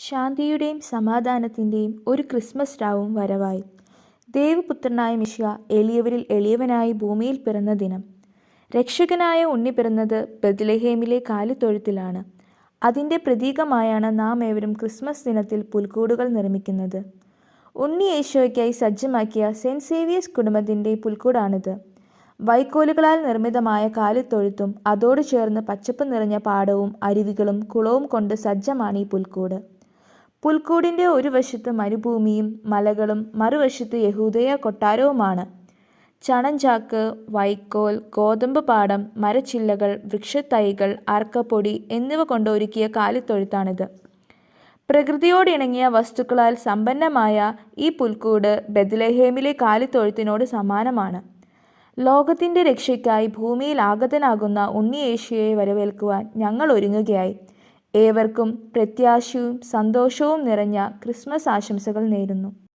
ശാന്തിയുടെയും സമാധാനത്തിൻ്റെയും ഒരു ക്രിസ്മസ് രാവും വരവായി. ദൈവപുത്രനായ മിശിഹ എളിയവരിൽ എളിയവനായി ഭൂമിയിൽ പിറന്ന ദിനം. രക്ഷകനായ ഉണ്ണി പിറന്നത് ബെത്ലഹേമിലെ കാലിത്തൊഴുത്തിലാണ്. അതിൻ്റെ പ്രതീകമായാണ് നാം ഏവരും ക്രിസ്മസ് ദിനത്തിൽ പുൽക്കൂടുകൾ നിർമ്മിക്കുന്നത്. ഉണ്ണി യേശോയ്ക്കായി സജ്ജമാക്കിയ സെൻറ്റ് സേവിയേഴ്സ് കുടുംബത്തിൻ്റെ പുൽക്കൂടാണിത്. വൈക്കോലുകളാൽ നിർമ്മിതമായ കാലിത്തൊഴുത്തും അതോട് ചേർന്ന് പച്ചപ്പ് നിറഞ്ഞ പാടവും അരുവികളും കുളവും കൊണ്ട് സജ്ജമാണ് ഈ പുൽക്കൂട്. പുൽക്കൂടിൻ്റെ ഒരു വശത്ത് മരുഭൂമിയും മലകളും മറുവശത്ത് യഹൂദയ കൊട്ടാരവുമാണ്. ചണഞ്ചാക്ക്, വൈക്കോൽ, ഗോതമ്പ് പാടം, മരച്ചില്ലകൾ, വൃക്ഷത്തൈകൾ, അർക്കപ്പൊടി എന്നിവ കൊണ്ട് ഒരുക്കിയ കാലിത്തൊഴുത്താണിത്. പ്രകൃതിയോടിണങ്ങിയ വസ്തുക്കളാൽ സമ്പന്നമായ ഈ പുൽക്കൂട് ബെത്ലഹേമിലെ കാലിത്തൊഴുത്തിനോട് സമാനമാണ്. ലോകത്തിൻ്റെ രക്ഷയ്ക്കായി ഭൂമിയിൽ ആഗതനാകുന്ന ഉണ്ണിയേശുവെ വരവേൽക്കുവാൻ ഞങ്ങൾ ഒരുങ്ങുകയായി. ഏവർക്കും പ്രത്യാശയും സന്തോഷവും നിറഞ്ഞ ക്രിസ്മസ് ആശംസകൾ നേരുന്നു.